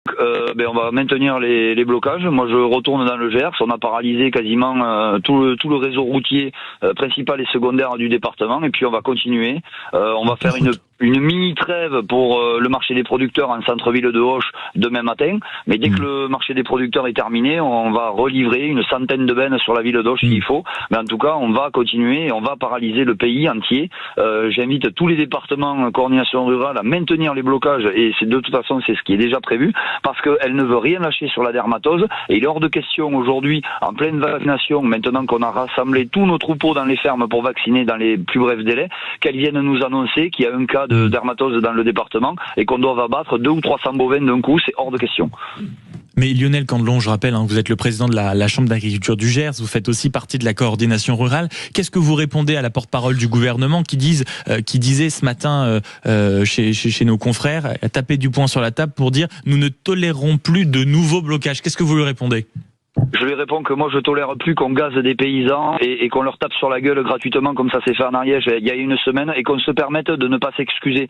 On va maintenir les blocages. Moi, je retourne dans le Gers. On a paralysé quasiment tout le réseau routier principal et secondaire du département. Et puis, on va continuer. On va faire une mini trêve pour le marché des producteurs en centre-ville de Auch demain matin. Mais dès que le marché des producteurs est terminé, on va relivrer une centaine de bennes sur la ville d'Auch s'il faut. Mais en tout cas, on va continuer et on va paralyser le pays entier. J'invite tous les départements coordination rurale à maintenir les blocages et de toute façon, c'est ce qui est déjà prévu parce qu'elle ne veut rien lâcher sur la dermatose. Et il est hors de question aujourd'hui, en pleine vaccination, maintenant qu'on a rassemblé tous nos troupeaux dans les fermes pour vacciner dans les plus brefs délais, qu'elle vienne nous annoncer qu'il y a un cas de dermatose dans le département et qu'on doit abattre 200 ou 300 bovins d'un coup, c'est hors de question. Mais Lionel Candelon, je rappelle, vous êtes le président de la Chambre d'agriculture du Gers, vous faites aussi partie de la coordination rurale. Qu'est-ce que vous répondez à la porte-parole du gouvernement qui disait ce matin chez nos confrères, taper du poing sur la table pour dire « nous ne tolérerons plus de nouveaux blocages ». Qu'est-ce que vous lui répondez ? Je lui réponds que moi je tolère plus qu'on gaze des paysans et qu'on leur tape sur la gueule gratuitement comme ça s'est fait en Ariège il y a une semaine et qu'on se permette de ne pas s'excuser.